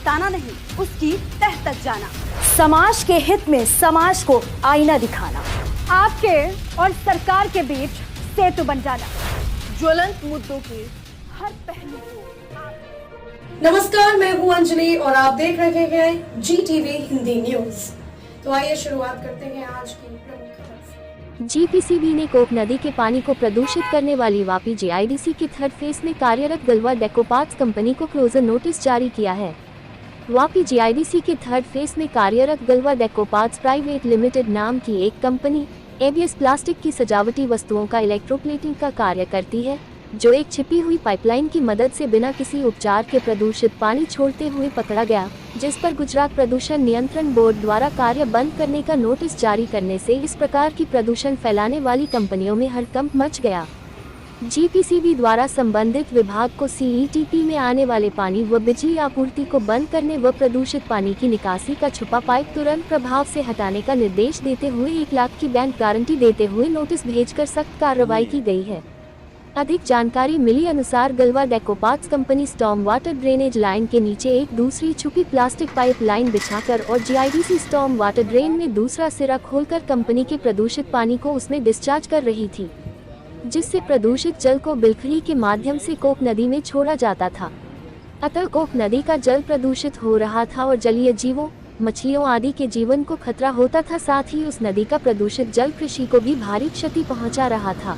बताना नहीं, उसकी तह तक जाना। समाज के हित में समाज को आईना दिखाना। आपके और सरकार के बीच सेतु बन जाना। ज्वलंत मुद्दों के हर पहलू को। नमस्कार, मैं हूं अंजलि और आप देख रहे हैं GTV हिंदी न्यूज। तो आइए शुरुआत करते हैं आज की प्रमुख खबर से। GPCB ने कोक नदी के पानी को प्रदूषित करने वाली वापी JIDC के थर्ड फेज में कार्यरत गलवा डेकोपार्ट्स कंपनी को क्लोजर नोटिस जारी किया है। वापी JIDC के थर्ड फेज में कार्यरत गलवा डेकोपार्ट्स प्राइवेट लिमिटेड नाम की एक कंपनी ABS प्लास्टिक की सजावटी वस्तुओं का इलेक्ट्रोप्लेटिंग का कार्य करती है, जो एक छिपी हुई पाइपलाइन की मदद से बिना किसी उपचार के प्रदूषित पानी छोड़ते हुए पकड़ा गया, जिस पर गुजरात प्रदूषण नियंत्रण बोर्ड द्वारा कार्य बंद करने का नोटिस जारी करने से इस प्रकार की प्रदूषण फैलाने वाली कंपनियों में हड़कंप मच गया। GPCB द्वारा संबंधित विभाग को CETP में आने वाले पानी व बिजली आपूर्ति को बंद करने व प्रदूषित पानी की निकासी का छुपा पाइप तुरंत प्रभाव से हटाने का निर्देश देते हुए 1 लाख की बैंक गारंटी देते हुए नोटिस भेजकर सख्त कार्रवाई की गई है। अधिक जानकारी मिली अनुसार गलवा डेकोपार्ट्स company storm water drainage line के नीचे एक दूसरी छुपी प्लास्टिक पाइप लाइन बिछाकर और JIDC स्टॉर्म वाटर ड्रेन में दूसरा सिरा खोलकर कंपनी के प्रदूषित पानी को उसमें डिस्चार्ज कर रही थी, जिससे प्रदूषित जल को बिलखली के माध्यम से कोक नदी में छोड़ा जाता था। अतः कोक नदी का जल प्रदूषित हो रहा था और जलीय जीवों, मछलियों आदि के जीवन को खतरा होता था। साथ ही उस नदी का प्रदूषित जल कृषि को भी भारी क्षति पहुंचा रहा था।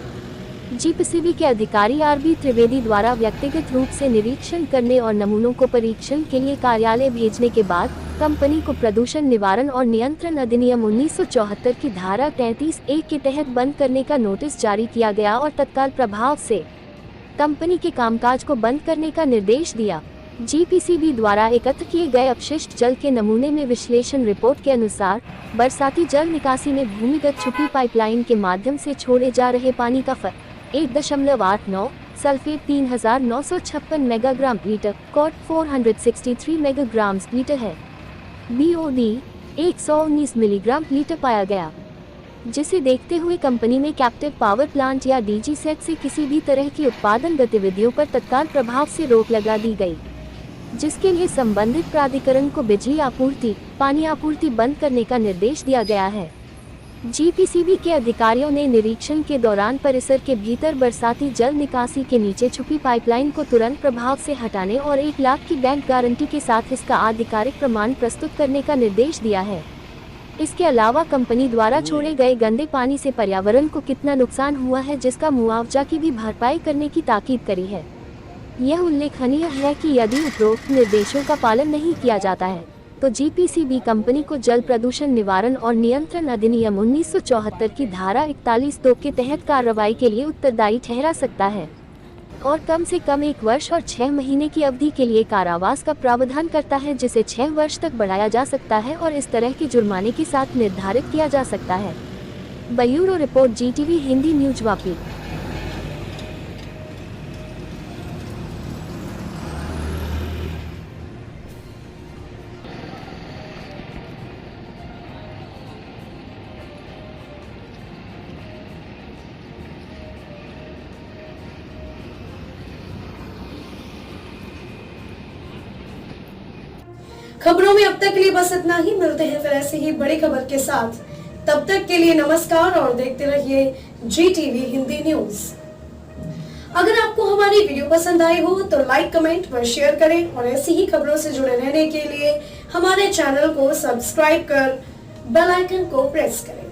GPCB के अधिकारी RB त्रिवेदी द्वारा व्यक्तिगत रूप से निरीक्षण करने और नमूनों को परीक्षण के लिए कार्यालय भेजने के बाद कंपनी को प्रदूषण निवारण और नियंत्रण अधिनियम 1974 की धारा 33(1) के तहत बंद करने का नोटिस जारी किया गया और तत्काल प्रभाव से कंपनी के कामकाज को बंद करने का निर्देश दिया। GPCB द्वारा एकत्र किए गए अपशिष्ट जल के नमूने में विश्लेषण रिपोर्ट के अनुसार बरसाती जल निकासी में भूमिगत छुपी पाइपलाइन के माध्यम से छोड़े जा रहे पानी का 1.89 सल्फेट 3956 मेगाग्राम लीटर, कॉट 463 मेगाग्राम लीटर है। BOD 119 मिलीग्राम लीटर पाया गया, जिसे देखते हुए कंपनी में कैप्टिव पावर प्लांट या DG सेट से किसी भी तरह की उत्पादन गतिविधियों पर तत्काल प्रभाव से रोक लगा दी गई, जिसके लिए संबंधित प्राधिकरण को बिजली आपूर्ति, पानी आपूर्ति बंद करने का निर्देश दिया गया है। GPCB के अधिकारियों ने निरीक्षण के दौरान परिसर के भीतर बरसाती जल निकासी के नीचे छुपी पाइपलाइन को तुरंत प्रभाव से हटाने और 1 लाख की बैंक गारंटी के साथ इसका आधिकारिक प्रमाण प्रस्तुत करने का निर्देश दिया है। इसके अलावा कंपनी द्वारा छोड़े गए गंदे पानी से पर्यावरण को कितना नुकसान हुआ है, जिसका मुआवजा की भी भरपाई करने की ताकीद करी है। यह उल्लेखनीय है कि यदि उपरोक्त निर्देशों का पालन नहीं किया जाता है तो GPCB कंपनी को जल प्रदूषण निवारण और नियंत्रण अधिनियम 1974 की धारा 41(2) के तहत कार्रवाई के लिए उत्तरदायी ठहरा सकता है और कम से कम 1 वर्ष और 6 महीने की अवधि के लिए कारावास का प्रावधान करता है, जिसे 6 वर्ष तक बढ़ाया जा सकता है और इस तरह के जुर्माने के साथ निर्धारित किया जा सकता है। Bureau report GTV Hindi news Vapi. खबरों में अब तक के लिए बस इतना ही। मिलते हैं फिर ऐसे ही बड़ी खबर के साथ। तब तक के लिए नमस्कार और देखते रहिए GTV हिंदी न्यूज। अगर आपको हमारी वीडियो पसंद आई हो तो लाइक, कमेंट व शेयर करें और ऐसी ही खबरों से जुड़े रहने के लिए हमारे चैनल को सब्सक्राइब कर बेल आइकन को प्रेस करें।